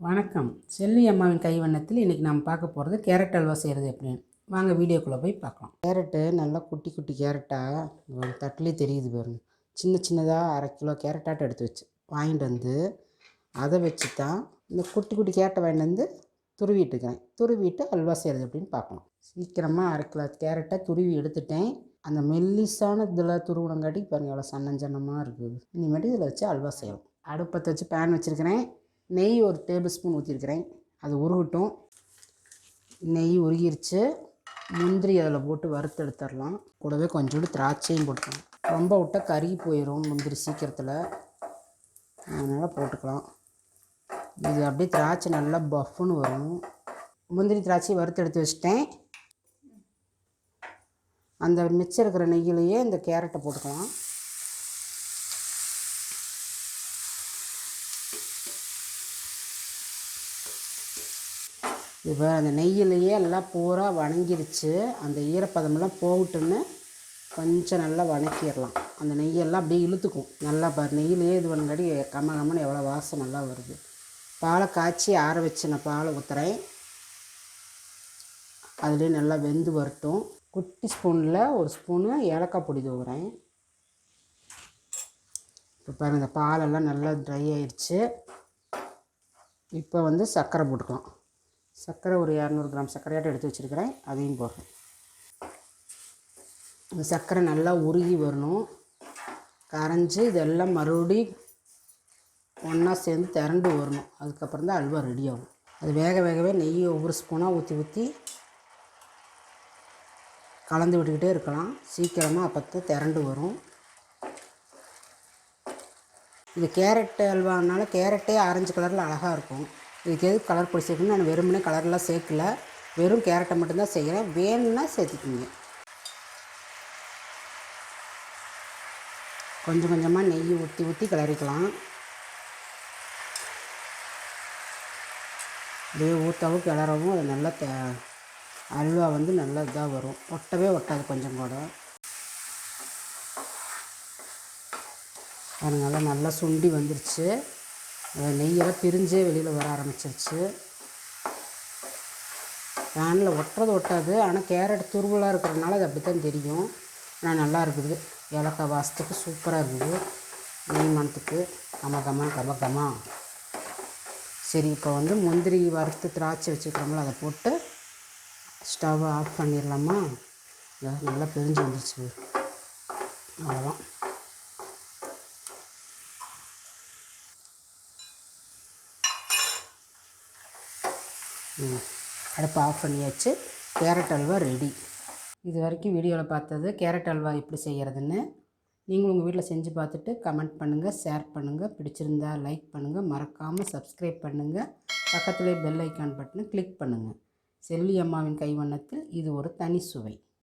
வணக்கம். செல்வி அம்மாவின் கைவண்ணத்தில் இன்றைக்கி நம்ம பார்க்க போகிறது கேரட் அல்வா செய்கிறது எப்படின்னு. வாங்க வீடியோக்குள்ளே போய் பார்க்கலாம். கேரட்டு நல்லா குட்டி குட்டி கேரட்டாக தட்டிலே தெரியுது பாருங்க. சின்ன சின்னதாக 1/2 கிலோ கேரட்டாட்டு எடுத்து வச்சு வாங்கிட்டு வந்து அதை வச்சு தான் இந்த குட்டி குட்டி கேரட்டை வாங்கிட்டு வந்து துருவிட்டுக்கிறேன். துருவிட்டு அல்வா செய்கிறது எப்படின்னு பார்க்கலாம். சீக்கிரமாக 1/2 கிலோ கேரட்டை துருவி எடுத்துட்டேன். அந்த மெல்லிசான இதில் துருவினங்காட்டி பாருங்கள் எவ்வளோ சன்னஞ்சன்னமாக இருக்குது. இனிமேட்டு இதில் வச்சு அல்வா செய்யலாம். அடுப்பத்தை வச்சு பேன் வச்சுருக்கிறேன். நெய் 1 டேபிள் ஸ்பூன் ஊற்றிருக்கிறேன். அது உருகட்டும். நெய் உருகிருச்சு. முந்திரி அதில் போட்டு வறுத்து எடுத்துடலாம். கூடவே கொஞ்சோண்டு திராட்சையும் போட்டுக்கலாம். ரொம்ப விட்டால் கருகி போயிடும் முந்திரி சீக்கிரத்தில், அதனால் போட்டுக்கலாம். இது அப்படியே திராட்சை நல்லா பஃப்னு வரும். முந்திரி திராட்சையை வறுத்து எடுத்து வச்சுட்டேன். அந்த மிச்சம் இருக்கிற நெய்யிலேயே இந்த கேரட்டை போட்டுக்கலாம். இப்போ அந்த நெய்யிலையே எல்லாம் பூரா வணங்கிருச்சு. அந்த ஈரப்பதமெல்லாம் போகட்டுன்னு கொஞ்சம் நல்லா வணக்கிடலாம். அந்த நெய்யெல்லாம் அப்படியே இழுத்துக்கும். நல்லா நெய்யிலேயே இது பண்ணங்காட்டி கம்மன்னு எவ்வளோ வாசம் நல்லா வருது. பாலை காய்ச்சி ஆற வச்சு நான் பாலை ஊற்றுறேன். அதுலேயே நல்லா வெந்து வரட்டும். குட்டி ஸ்பூனில் 1 ஸ்பூனு ஏலக்காய் பொடி தூவுறேன். இப்போ பாருங்கள் இந்த பாலெல்லாம் நல்லா ட்ரை ஆயிடுச்சு. இப்போ வந்து சர்க்கரை போட்டுக்கலாம். சர்க்கரை ஒரு 200 கிராம் சர்க்கரையாட்டம் எடுத்து வச்சுருக்கிறேன். அதையும் போடுறேன். இந்த சர்க்கரை நல்லா உருகி வரணும். கரைஞ்சி இதெல்லாம் மறுபடி ஒன்றா சேர்ந்து திரண்டு வரணும். அதுக்கப்புறம் தான் அல்வா ரெடி ஆகும். அது வேகவே நெய் ஒவ்வொரு ஸ்பூனாக ஊற்றி கலந்து விட்டுக்கிட்டே இருக்கலாம். சீக்கிரமாக அப்போ திரண்டு வரும். இது கேரட் அல்வானால கேரட்டே ஆரஞ்சு கலரில் அழகாக இருக்கும். இதுக்கு எதுக்கு கலர் பொடி சேர்க்கணும்? நான் வெறுமனே கலர்லாம் சேர்க்கல. வெறும் கேரட்டை மட்டும்தான் செய்கிறேன். வேணும்னா சேர்த்துக்குங்க. கொஞ்சம் கொஞ்சமாக நெய் ஊற்றி கிளறிக்கலாம். அப்படியே ஊற்றவும் கிளறவும் அது நல்லா அல்வா வந்து நல்லா இதாக வரும். ஒட்டவே ஒட்டாது கொஞ்சம் கூட. அதனால நல்லா சுண்டி வந்துருச்சு. நெய்யெல்லாம் பிரிஞ்சே வெளியில் வர ஆரம்பிச்சிருச்சு. பேனில் ஒட்டாது. ஆனால் கேரட் துருவலாக இருக்கிறதுனால அது அப்படி தான் தெரியும். ஆனால் நல்லா இருக்குது. ஏலக்காய் வாசத்துக்கு சூப்பராக இருக்குது. நெய் மணத்துக்கு கம. சரி, இப்போ வந்து முந்திரி வறுத்து திராட்சை வச்சுக்கிறோம்ல, அதை போட்டு ஸ்டவ் ஆஃப் பண்ணிடலாமா? நல்லா பிரிஞ்சு வந்துருச்சு. அவ்வளோதான். அடுப்பு ஆஃப் பண்ணியாச்சு. Carrot halwa ready. இது வரைக்கும் வீடியோவில் பார்த்தது கேரட் அல்வா எப்படி செய்கிறதுன்னு. நீங்களும் உங்கள் வீட்டில் செஞ்சு பார்த்துட்டு கமெண்ட் பண்ணுங்கள், ஷேர் பண்ணுங்கள். பிடிச்சிருந்தா லைக் பண்ணுங்கள். மறக்காமல் சப்ஸ்கிரைப் பண்ணுங்கள். பக்கத்துலேயே பெல் ஐக்கான் பட்டனை கிளிக் பண்ணுங்கள். செல்வி அம்மாவின் கைவண்ணத்தில் இது ஒரு தனி சுவை.